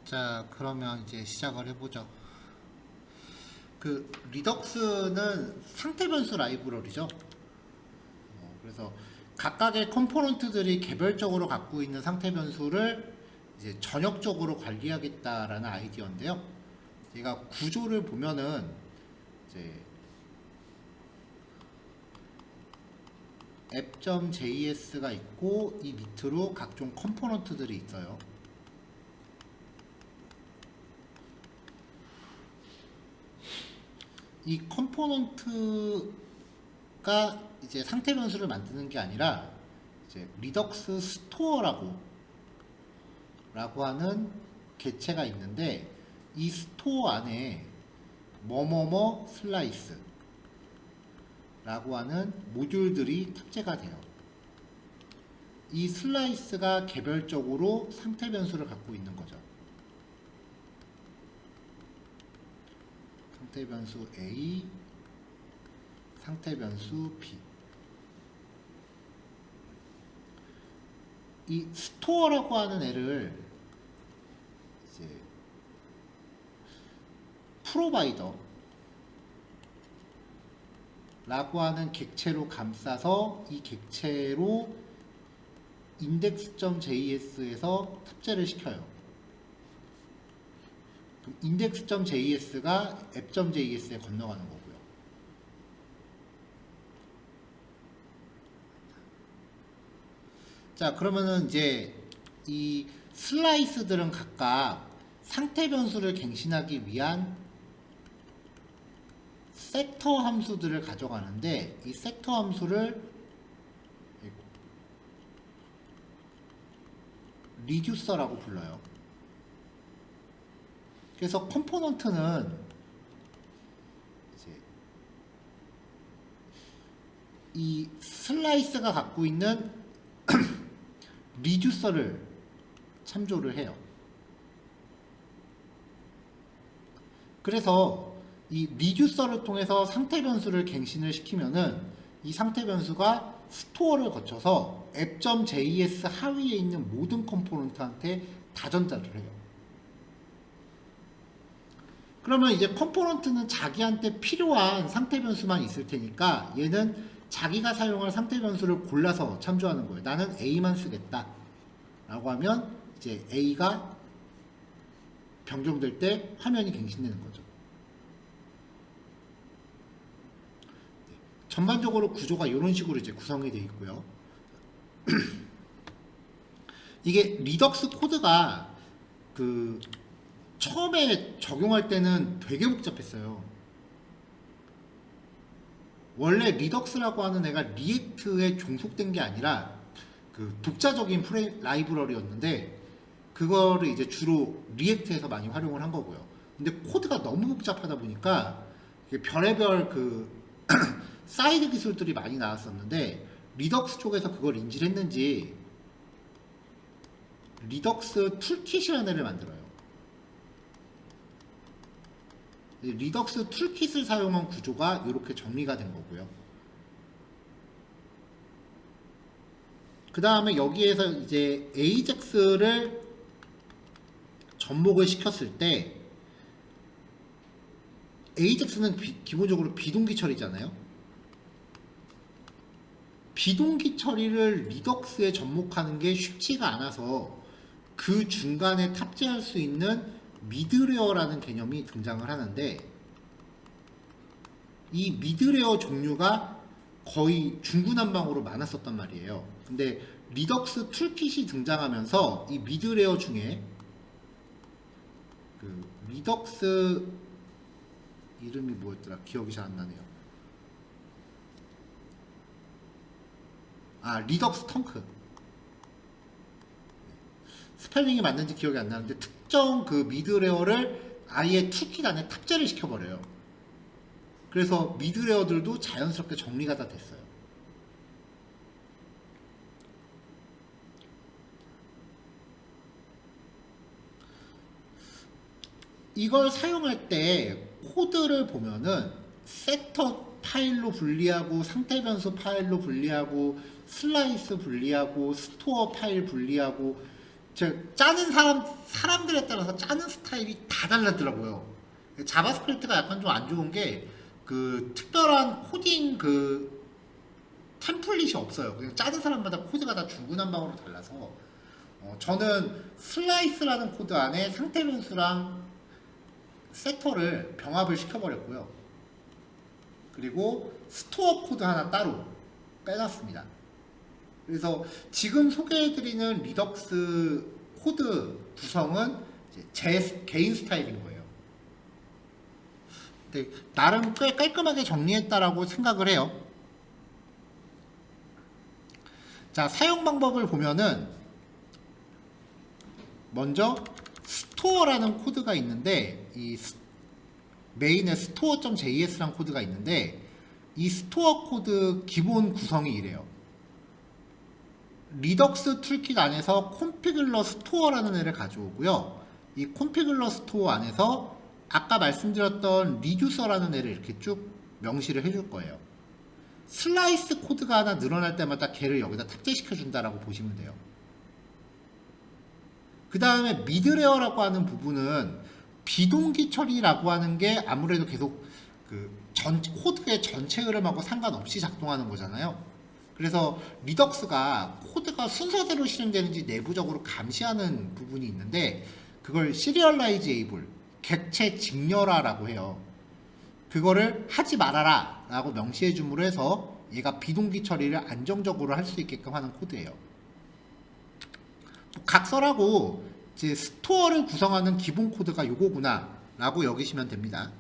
자, 그러면 이제 시작을 해보죠. 그 리덕스는 상태 변수 라이브러리죠. 그래서 각각의 컴포넌트들이 개별적으로 갖고 있는 상태 변수를 이제 전역적으로 관리하겠다라는 아이디어인데요. 얘가 구조를 보면은 이제 app.js가 있고 이 밑으로 각종 컴포넌트들이 있어요. 이 컴포넌트가 이제 상태 변수를 만드는 게 아니라 이제 리덕스 스토어라고 하는 객체가 있는데 이 스토어 안에 뭐뭐뭐 슬라이스 라고 하는 모듈들이 탑재가 돼요. 이 슬라이스가 개별적으로 상태 변수를 갖고 있는 거죠. 상태 변수 A, 상태 변수 B. 이 스토어라고 하는 애를 이제 프로바이더 라고 하는 객체로 감싸서 이 객체로 index.js에서 탑재를 시켜요. index.js가 app.js에 건너가는 거고요. 자, 그러면은 이제 이 슬라이스들은 각각 상태 변수를 갱신하기 위한 섹터 함수들을 가져가는데 이 섹터 함수를 리듀서라고 불러요. 그래서 컴포넌트는 이제 이 슬라이스가 갖고 있는 리듀서를 참조를 해요. 그래서 이 리듀서를 통해서 상태 변수를 갱신을 시키면은 이 상태 변수가 스토어를 거쳐서 app.js 하위에 있는 모든 컴포넌트한테 다 전달을 해요. 그러면 이제 컴포넌트는 자기한테 필요한 상태 변수만 있을 테니까 얘는 자기가 사용할 상태 변수를 골라서 참조하는 거예요. 나는 A만 쓰겠다 라고 하면 이제 A가 변경될 때 화면이 갱신되는 거죠. 전반적으로 구조가 이런 식으로 이제 구성이 되어 있고요. 이게 리덕스 코드가 그 처음에 적용할 때는 되게 복잡했어요. 원래 리덕스라고 하는 애가 리액트에 종속된 게 아니라 그 독자적인 라이브러리였는데 그거를 이제 주로 리액트에서 많이 활용을 한 거고요. 근데 코드가 너무 복잡하다 보니까 별의별 그 사이드 기술들이 많이 나왔었는데 리덕스 쪽에서 그걸 인지를 했는지 리덕스 툴킷이라는 애를 만들어요. 리덕스 툴킷을 사용한 구조가 이렇게 정리가 된 거고요. 그 다음에 여기에서 이제 AJAX를 접목을 시켰을 때 AJAX는 기본적으로 비동기 처리잖아요. 비동기 처리를 리덕스에 접목하는 게 쉽지가 않아서 그 중간에 탑재할 수 있는 미드레어라는 개념이 등장을 하는데 이 미드레어 종류가 거의 중구난방으로 많았었단 말이에요. 근데 리덕스 툴킷이 등장하면서 이 미드레어 중에 그 리덕스 이름이 뭐였더라? 기억이 잘 안 나네요. 리덕스 텅크. 스펠링이 맞는지 기억이 안 나는데 특정 그 미드레어를 아예 툴킷 안에 탑재를 시켜버려요. 그래서 미드레어들도 자연스럽게 정리가 다 됐어요. 이걸 사용할 때 코드를 보면은 셋업 파일로 분리하고 상태 변수 파일로 분리하고 슬라이스 분리하고 스토어 파일 분리하고 제가 짜는 사람들에 따라서 짜는 스타일이 다 달라더라고요. 자바스크립트가 약간 좀 안 좋은 게 그 특별한 코딩 그 템플릿이 없어요. 그냥 짜는 사람마다 코드가 다 중구난방으로 달라서 저는 슬라이스라는 코드 안에 상태 변수랑 세터를 병합을 시켜버렸고요. 그리고 스토어 코드 하나 따로 빼놨습니다. 그래서 지금 소개해드리는 리덕스 코드 구성은 제 개인 스타일인 거예요. 근데 나름 꽤 깔끔하게 정리했다라고 생각을 해요. 자, 사용 방법을 보면은 먼저 스토어라는 코드가 있는데 이 메인에 store.js라는 코드가 있는데 이 스토어 코드 기본 구성이 이래요. 리덕스 툴킷 안에서 콘피글러 스토어라는 애를 가져오고요. 이 콘피글러 스토어 안에서 아까 말씀드렸던 리듀서라는 애를 이렇게 쭉 명시를 해줄 거예요. 슬라이스 코드가 하나 늘어날 때마다 걔를 여기다 탑재시켜 준다라고 보시면 돼요. 그 다음에 미드레어라고 하는 부분은 비동기 처리라고 하는 게 아무래도 계속 그 코드의 전체 흐름하고 상관없이 작동하는 거잖아요. 그래서 리덕스가 코드가 순서대로 실행되는지 내부적으로 감시하는 부분이 있는데 그걸 시리얼라이즈에이블 객체 직렬화라고 해요. 그거를 하지 말아라 라고 명시해 줌으로 해서 얘가 비동기 처리를 안정적으로 할 수 있게끔 하는 코드예요. 각설하고 이제 스토어를 구성하는 기본 코드가 요거구나 라고 여기시면 됩니다.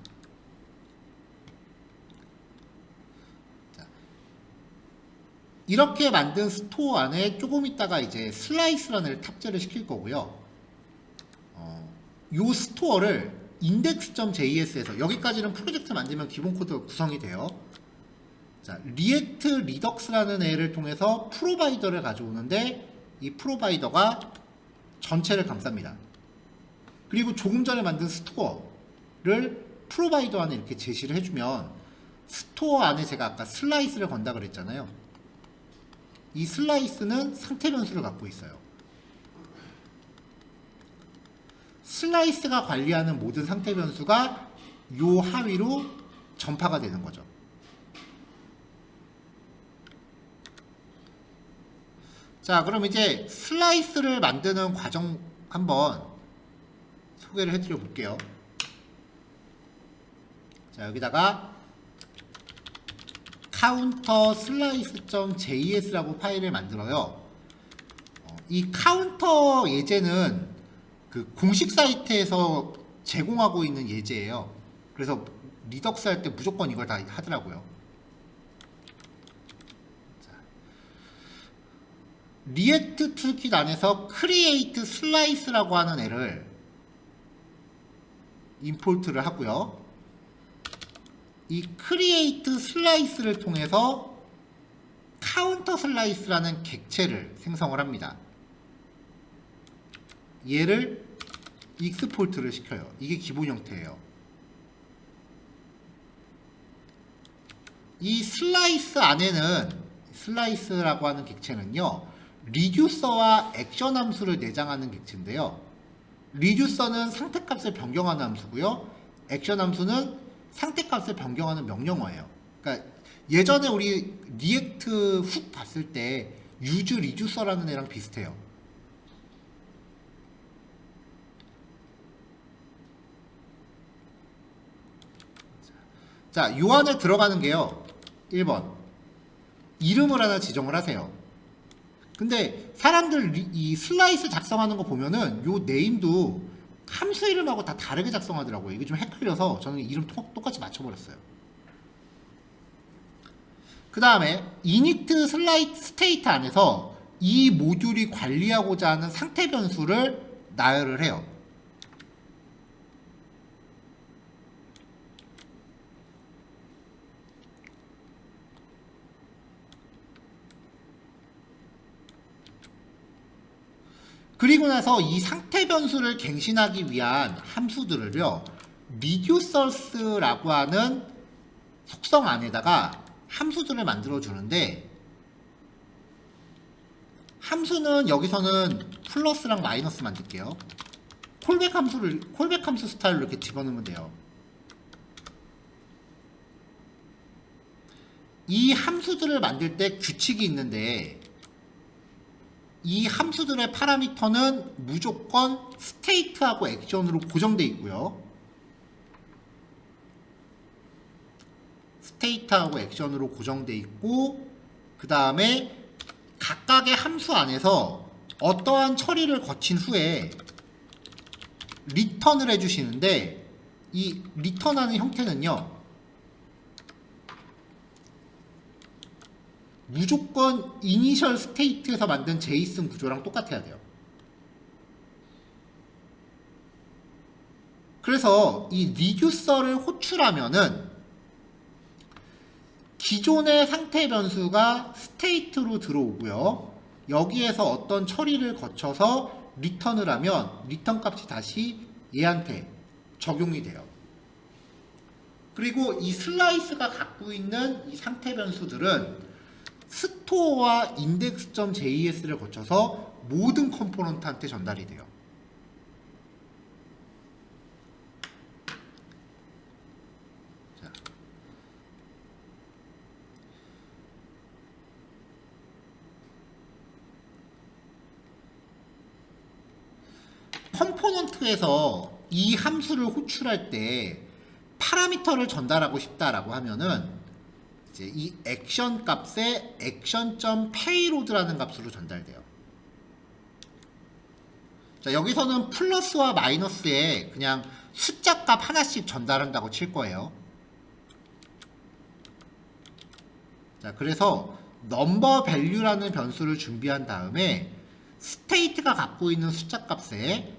자, 이렇게 만든 스토어 안에 조금 있다가 이제 슬라이스라는 애를 탑재를 시킬 거고요. 요 스토어를 index.js에서 여기까지는 프로젝트 만들면 기본 코드가 구성이 돼요. 자, 리액트 리덕스라는 애를 통해서 프로바이더를 가져오는데 이 프로바이더가 전체를 감쌉니다. 그리고 조금 전에 만든 스토어를 프로바이더 안에 이렇게 제시를 해주면 스토어 안에 제가 아까 슬라이스를 건다 그랬잖아요. 이 슬라이스는 상태 변수를 갖고 있어요. 슬라이스가 관리하는 모든 상태 변수가 요 하위로 전파가 되는 거죠. 자, 그럼 이제 슬라이스를 만드는 과정 한번 소개를 해드려 볼게요. 자, 여기다가 카운터 슬라이스.js라고 파일을 만들어요. 이 카운터 예제는 그 공식 사이트에서 제공하고 있는 예제예요. 그래서 리덕스 할 때 무조건 이걸 다 하더라고요. 리액트 툴킷 안에서 크리에이트 슬라이스라고 하는 애를 임포트를 하고요. 이 크리에이트 슬라이스를 통해서 카운터 슬라이스라는 객체를 생성을 합니다. 얘를 익스포트를 시켜요. 이게 기본 형태예요. 이 슬라이스 안에는 슬라이스라고 하는 객체는요, 리듀서와 액션 함수를 내장하는 객체인데요. 리듀서는 상태값을 변경하는 함수고요. 액션 함수는 상태값을 변경하는 명령어예요. 그러니까 예전에 우리 리액트 훅 봤을 때 유즈 리듀서라는 애랑 비슷해요. 자, 요 안에 들어가는 게요. 1번. 이름을 하나 지정을 하세요. 근데 사람들 이 슬라이스 작성하는 거 보면은 요 네임도 함수 이름하고 다 다르게 작성하더라고요. 이게 좀 헷갈려서 저는 이름 똑같이 맞춰버렸어요. 그 다음에 init state 안에서 이 모듈이 관리하고자 하는 상태 변수를 나열을 해요. 그리고 나서 이 상태 변수를 갱신하기 위한 함수들을요, reducers라고 하는 속성 안에다가 함수들을 만들어 주는데 함수는 여기서는 플러스랑 마이너스 만들게요. 콜백 함수 스타일로 이렇게 집어넣으면 돼요. 이 함수들을 만들 때 규칙이 있는데, 이 함수들의 파라미터는 무조건 스테이트하고 액션으로 고정되어 있고요. 스테이트하고 액션으로 고정되어 있고, 그 다음에 각각의 함수 안에서 어떠한 처리를 거친 후에 리턴을 해주시는데, 이 리턴하는 형태는요, 무조건 이니셜 스테이트에서 만든 제이슨 구조랑 똑같아야 돼요. 그래서 이 리듀서를 호출하면은 기존의 상태 변수가 스테이트로 들어오고요. 여기에서 어떤 처리를 거쳐서 리턴을 하면 리턴 값이 다시 얘한테 적용이 돼요. 그리고 이 슬라이스가 갖고 있는 이 상태 변수들은 스토어와 index.js를 거쳐서 모든 컴포넌트한테 전달이 돼요. 자. 컴포넌트에서 이 함수를 호출할 때 파라미터를 전달하고 싶다라고 하면은 이제 이 액션 값에 action.payload라는 값으로 전달돼요. 자, 여기서는 플러스와 마이너스에 그냥 숫자 값 하나씩 전달한다고 칠 거예요. 자, 그래서 number value라는 변수를 준비한 다음에 스테이트가 갖고 있는 숫자 값에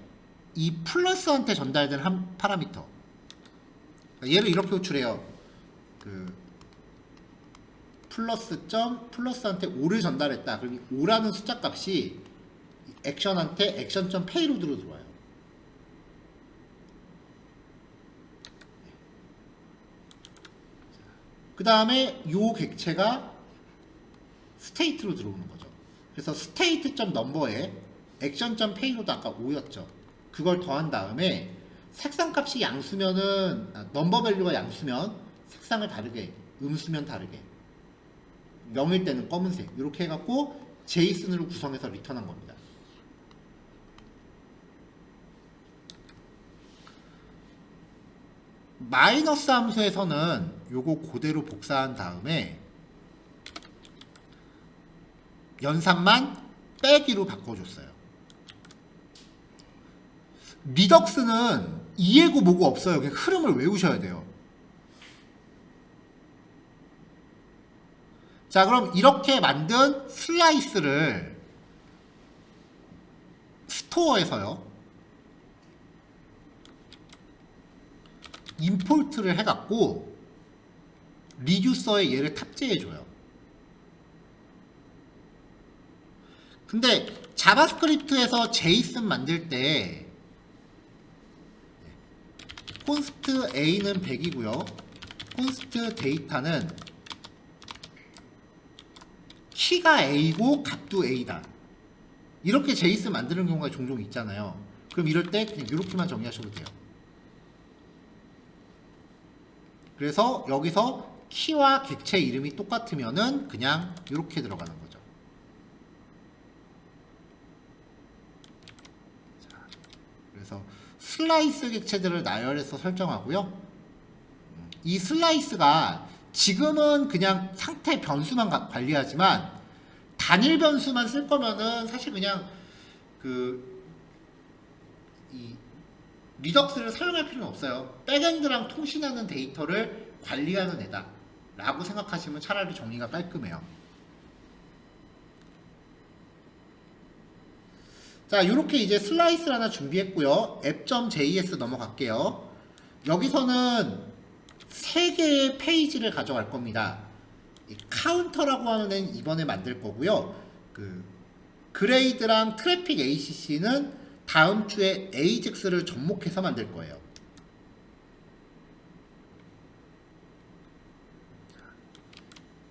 이 플러스한테 전달된 한 파라미터, 얘를 이렇게 호출해요. 플러스한테 5를 전달했다. 그럼 이 5라는 숫자 값이 액션한테 action.payload로 들어와요. 그 다음에 요 객체가 스테이트로 들어오는 거죠. 그래서 state.number에 action.payload 아까 5였죠. 그걸 더한 다음에 색상 값이 양수면은 넘버 밸류가 양수면 색상을 다르게, 음수면 다르게, 0일 때는 검은색 이렇게 해갖고 제이슨으로 구성해서 리턴한 겁니다. 마이너스 함수에서는 요거 그대로 복사한 다음에 연산만 빼기로 바꿔줬어요. 리덕스는 이해고 뭐고 없어요. 그냥 흐름을 외우셔야 돼요. 자, 그럼 이렇게 만든 슬라이스를 스토어에서요, 임포트를 해갖고 리듀서에 얘를 탑재해줘요. 근데 자바스크립트에서 제이슨 만들 때 콘스트 A는 100이고요. 콘스트 데이터는 키가 A고 값도 A다. 이렇게 제이슨 만드는 경우가 종종 있잖아요. 그럼 이럴 때 그냥 이렇게만 정의하셔도 돼요. 그래서 여기서 키와 객체 이름이 똑같으면은 그냥 이렇게 들어가는 거죠. 자, 그래서 슬라이스 객체들을 나열해서 설정하고요. 이 슬라이스가 지금은 그냥 상태 변수만 관리하지만 단일 변수만 쓸 거면은 사실 그냥 이 리덕스를 사용할 필요는 없어요. 백엔드랑 통신하는 데이터를 관리하는 애다 라고 생각하시면 차라리 정리가 깔끔해요. 자, 이렇게 이제 슬라이스를 하나 준비했고요. app.js 넘어갈게요. 여기서는 3개의 페이지를 가져갈 겁니다. 이 카운터라고 하는 애는 이번에 만들 거고요. 그레이드랑 트래픽 ACC는 다음 주에 AJAX를 접목해서 만들 거예요.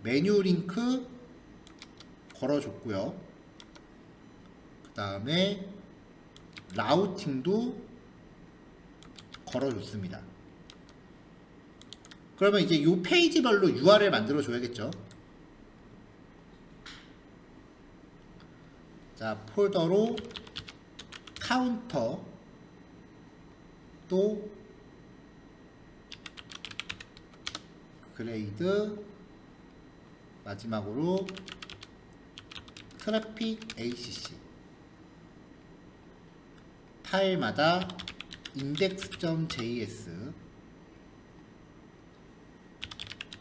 메뉴 링크 걸어줬고요. 다음에 라우팅도 걸어줬습니다. 그러면 이제 이 페이지별로 URL 만들어 줘야겠죠. 자, 폴더로 카운터 또 그레이드 마지막으로 트래픽 ACC 파일마다 index.js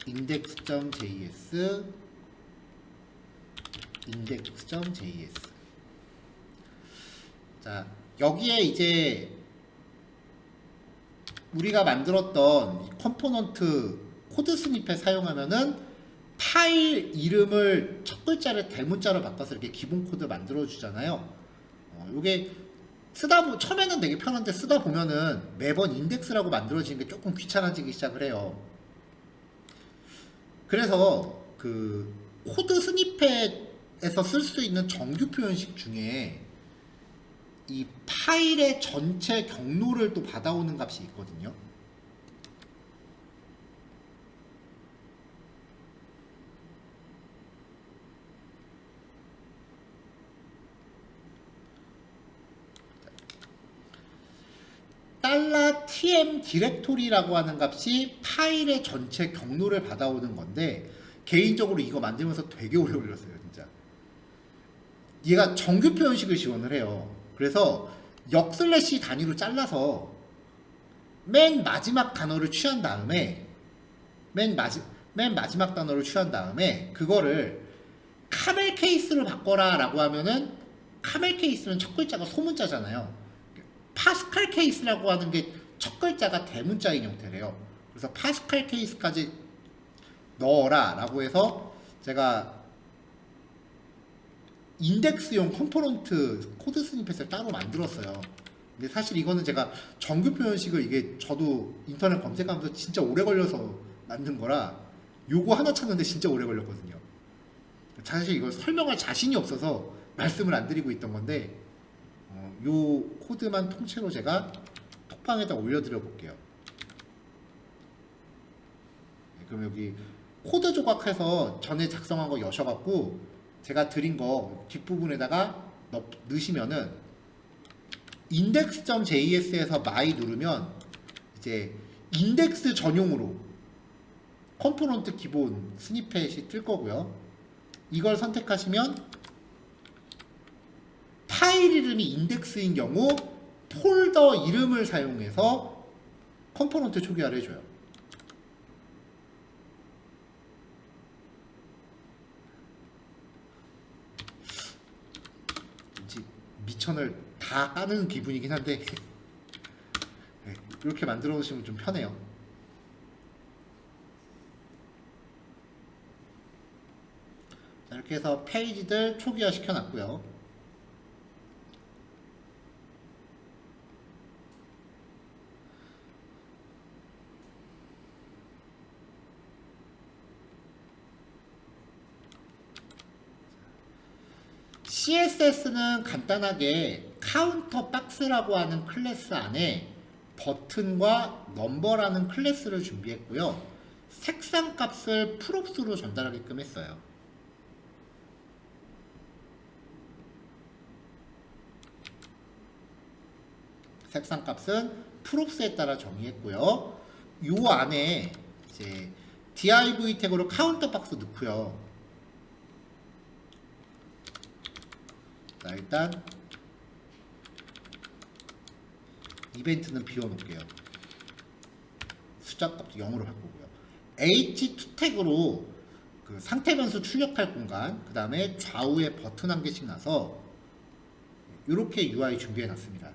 index.js index.js 자, 여기에 이제 우리가 만들었던 컴포넌트 코드 스니펫 사용하면은 파일 이름을 첫 글자를 대문자로 바꿔서 이렇게 기본 코드 만들어 주잖아요. 요게 처음에는 되게 편한데 쓰다 보면은 매번 인덱스라고 만들어지는 게 조금 귀찮아지기 시작을 해요. 그래서 그 코드 스니펫에서 쓸 수 있는 정규 표현식 중에 이 파일의 전체 경로를 또 받아오는 값이 있거든요. $tm 디렉토리라고 하는 값이 파일의 전체 경로를 받아오는 건데, 개인적으로 이거 만들면서 되게 오래 걸렸어요, 진짜. 얘가 정규 표현식을 지원을 해요. 그래서 역슬래시 단위로 잘라서 맨 마지막 단어를 취한 다음에 맨 마지막 단어를 취한 다음에 그거를 카멜 케이스로 바꿔라 라고 하면은, 카멜 케이스는 첫 글자가 소문자잖아요. 파스칼 케이스라고 하는 게 첫 글자가 대문자인 형태래요. 그래서 파스칼 케이스까지 넣어라 라고 해서 제가 인덱스용 컴포넌트 코드 스니펫을 따로 만들었어요. 근데 사실 이거는 제가 정규 표현식을 이게 저도 인터넷 검색하면서 진짜 오래 걸려서 만든 거라 요거 하나 찾는데 진짜 오래 걸렸거든요. 사실 이걸 설명할 자신이 없어서 말씀을 안 드리고 있던 건데, 요 코드만 통째로 제가 톡방에다 올려드려 볼게요. 그럼 여기 코드 조각해서 전에 작성한 거 여셔갖고 제가 드린 거 뒷부분에다가 넣으시면은 index.js에서 my 누르면 이제 인덱스 전용으로 컴포넌트 기본 스니펫이 뜰 거고요. 이걸 선택하시면 파일 이름이 인덱스인 경우 폴더 이름을 사용해서 컴포넌트 초기화를 해줘요. 미천을 다 까는 기분이긴 한데 네, 이렇게 만들어 놓으시면 좀 편해요. 자, 이렇게 해서 페이지들 초기화 시켜놨고요. CSS는 간단하게 카운터 박스라고 하는 클래스 안에 버튼과 넘버라는 클래스를 준비했고요. 색상 값을 프롭스로 전달하게끔 했어요. 색상 값은 프롭스에 따라 정의했고요. 요 안에 이제 div 태그로 카운터 박스 넣고요. 자, 일단 이벤트는 비워놓을게요. 숫자 값도 0으로 바꾸고요. h2 태그로 그 상태 변수 출력할 공간, 그 다음에 좌우에 버튼 한 개씩 놔서 이렇게 UI 준비해 놨습니다.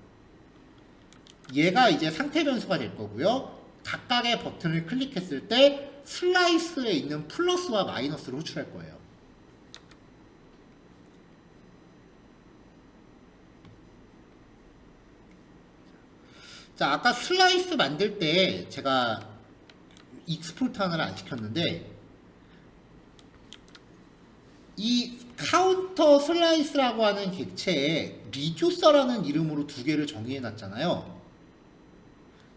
얘가 이제 상태 변수가 될 거고요. 각각의 버튼을 클릭했을 때 슬라이스에 있는 플러스와 마이너스를 호출할 거예요. 자, 아까 슬라이스 만들 때 제가 익스포트 하나를 안 시켰는데, 이 카운터 슬라이스라고 하는 객체에 리듀서라는 이름으로 두 개를 정의해 놨잖아요.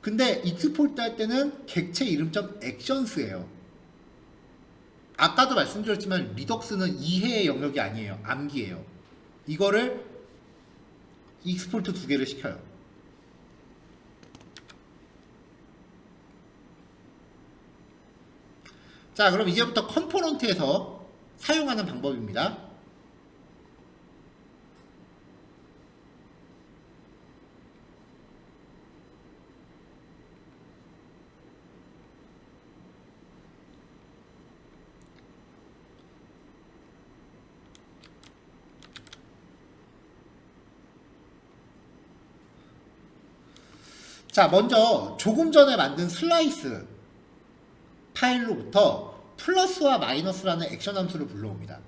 근데 익스포트 할 때는 객체 이름점 액션스예요. 아까도 말씀드렸지만 리덕스는 이해의 영역이 아니에요. 암기예요. 이거를 익스포트 두 개를 시켜요. 자, 그럼 이제부터 컴포넌트에서 사용하는 방법입니다. 자, 먼저 조금 전에 만든 슬라이스 파일로부터 플러스와 마이너스라는 액션 함수를 불러옵니다.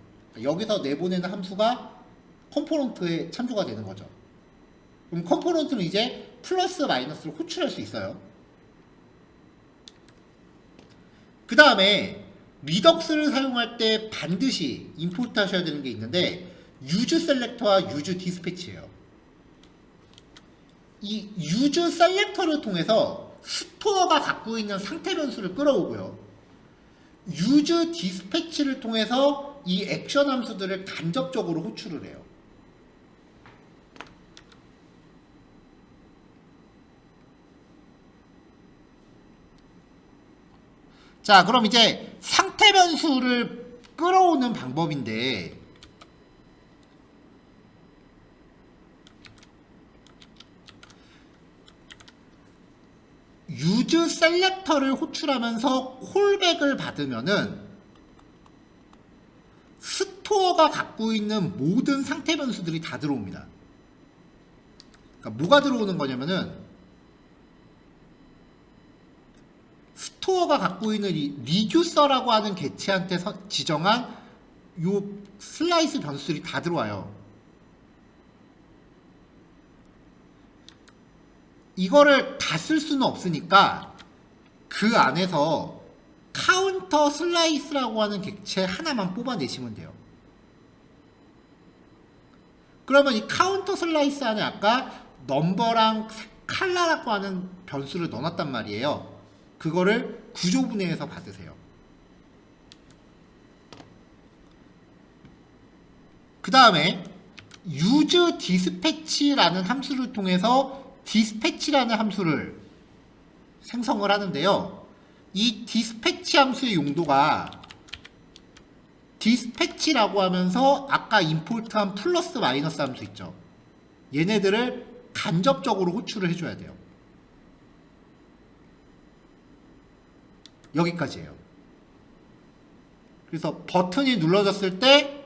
여기서 내보내는 함수가 컴포넌트에 참조가 되는 거죠. 그럼 컴포넌트는 이제 플러스 마이너스를 호출할 수 있어요. 그 다음에 리덕스를 사용할 때 반드시 임포트 하셔야 되는 게 있는데 유즈 셀렉터와 유즈 디스패치예요. 이 유즈 셀렉터를 통해서 스토어가 갖고 있는 상태 변수를 끌어오고요. 유즈 디스패치를 통해서 이 액션 함수들을 간접적으로 호출을 해요. 자, 그럼 이제 상태 변수를 끌어오는 방법인데 유즈 셀렉터를 호출하면서 콜백을 받으면은 스토어가 갖고 있는 모든 상태 변수들이 다 들어옵니다. 그러니까 뭐가 들어오는 거냐면은 스토어가 갖고 있는 이 리듀서라고 하는 객체한테 지정한 요 슬라이스 변수들이 다 들어와요. 이거를 다 쓸 수는 없으니까 그 안에서 카운터 슬라이스라고 하는 객체 하나만 뽑아내시면 돼요. 그러면 이 카운터 슬라이스 안에 아까 넘버랑 칼라라고 하는 변수를 넣어놨단 말이에요. 그거를 구조분해해서 받으세요. 그 다음에 use dispatch라는 함수를 통해서 dispatch라는 함수를 생성을 하는데요. 이 dispatch 함수의 용도가 dispatch라고 하면서 아까 임포트한 플러스 마이너스 함수 있죠. 얘네들을 간접적으로 호출을 해줘야 돼요. 여기까지예요. 그래서 버튼이 눌러졌을 때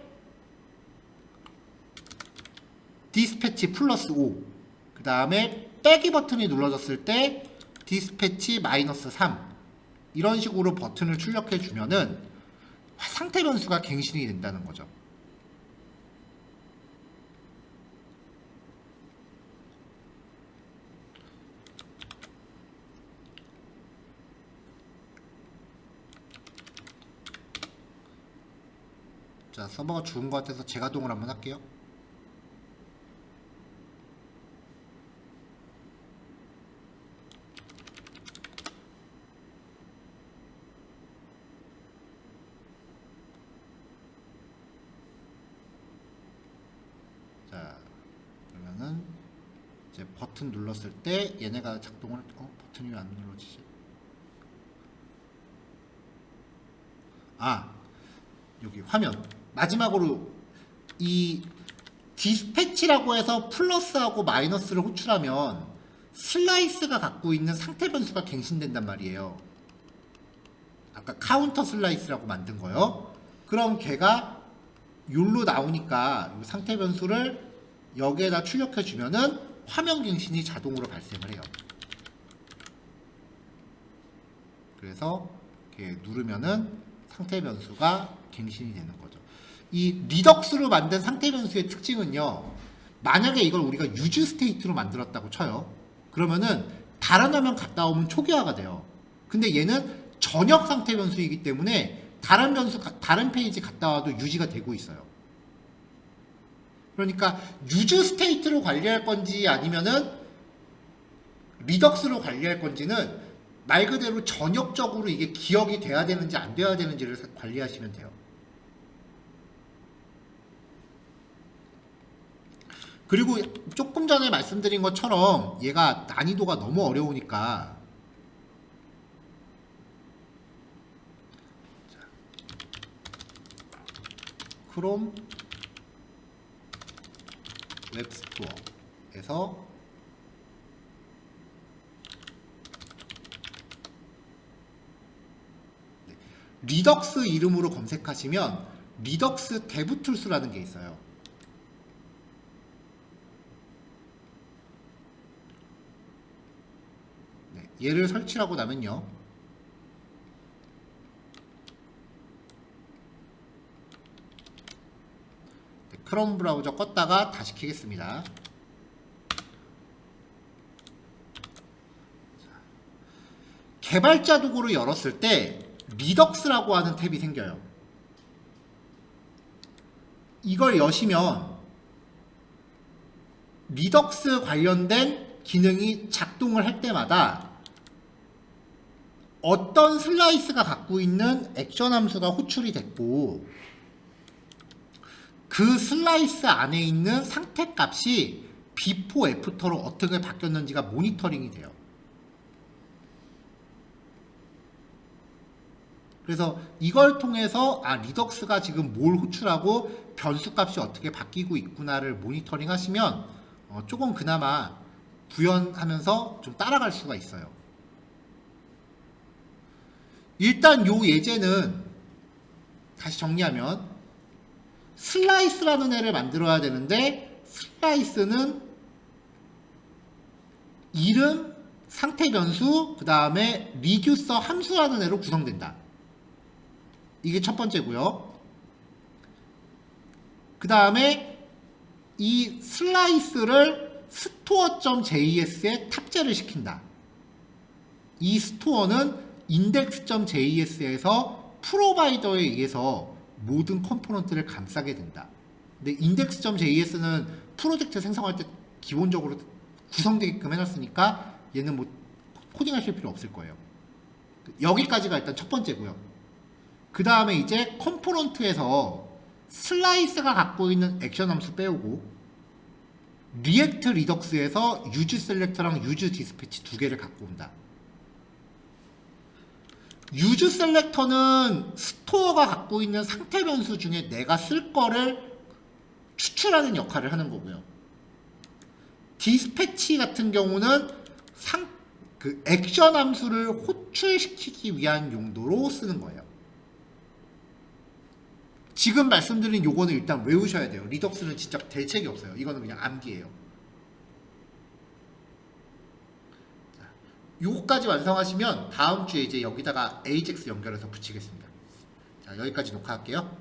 디스패치 플러스 5, 그 다음에 빼기 버튼이 눌러졌을 때 디스패치 마이너스 3, 이런 식으로 버튼을 출력해 주면은 상태 변수가 갱신이 된다는 거죠. 자, 서버가 죽은 것 같아서 재가동을 한번 할게요. 자, 그러면은 이제 버튼 눌렀을 때 얘네가 작동을 버튼이 왜 안 눌러지지? 여기 화면 마지막으로 이 디스패치라고 해서 플러스하고 마이너스를 호출하면 슬라이스가 갖고 있는 상태 변수가 갱신된단 말이에요. 아까 카운터 슬라이스라고 만든 거요. 그럼 걔가 욜로 나오니까 이 상태 변수를 여기에다 출력해 주면은 화면 갱신이 자동으로 발생을 해요. 그래서 이렇게 누르면은 상태 변수가 갱신이 되는 거죠. 이 리덕스로 만든 상태 변수의 특징은요. 만약에 이걸 우리가 유즈 스테이트로 만들었다고 쳐요. 그러면은 다른 화면 갔다 오면 초기화가 돼요. 근데 얘는 전역 상태 변수이기 때문에 다른 페이지 갔다 와도 유지가 되고 있어요. 그러니까 유즈 스테이트로 관리할 건지 아니면은 리덕스로 관리할 건지는 말 그대로 전역적으로 이게 기억이 돼야 되는지 안 돼야 되는지를 관리하시면 돼요. 그리고 조금 전에 말씀드린 것처럼 얘가 난이도가 너무 어려우니까 크롬 웹스토어에서 리덕스 이름으로 검색하시면 리덕스 데브툴스라는 게 있어요. 네, 얘를 설치하고 나면요. 네, 크롬 브라우저 껐다가 다시 켜겠습니다. 개발자 도구를 열었을 때 리덕스라고 하는 탭이 생겨요. 이걸 여시면 리덕스 관련된 기능이 작동을 할 때마다 어떤 슬라이스가 갖고 있는 액션 함수가 호출이 됐고 그 슬라이스 안에 있는 상태 값이 비포 애프터로 어떻게 바뀌었는지가 모니터링이 돼요. 그래서 이걸 통해서 리덕스가 지금 뭘 호출하고 변수 값이 어떻게 바뀌고 있구나를 모니터링 하시면 조금 그나마 구현하면서 좀 따라갈 수가 있어요. 일단 요 예제는 다시 정리하면 슬라이스라는 애를 만들어야 되는데 슬라이스는 이름, 상태 변수, 그 다음에 리듀서 함수라는 애로 구성된다. 이게 첫 번째고요. 그 다음에 이 슬라이스를 스토어.js에 탑재를 시킨다. 이 스토어는 index.js에서 프로바이더에 의해서 모든 컴포넌트를 감싸게 된다. 근데 index.js는 프로젝트 생성할 때 기본적으로 구성되게끔 해놨으니까 얘는 뭐 코딩하실 필요 없을 거예요. 여기까지가 일단 첫 번째고요. 그 다음에 이제 컴포넌트에서 슬라이스가 갖고 있는 액션 함수 빼오고 리액트 리덕스에서 유즈 셀렉터랑 유즈 디스패치 두 개를 갖고 온다. 유즈 셀렉터는 스토어가 갖고 있는 상태 변수 중에 내가 쓸 거를 추출하는 역할을 하는 거고요. 디스패치 같은 경우는 그 액션 함수를 호출시키기 위한 용도로 쓰는 거예요. 지금 말씀드린 요거는 일단 외우셔야 돼요. 리덕스는 진짜 대책이 없어요. 이거는 그냥 암기예요. 요거까지 완성하시면 다음 주에 이제 여기다가 AJAX 연결해서 붙이겠습니다. 자, 여기까지 녹화할게요.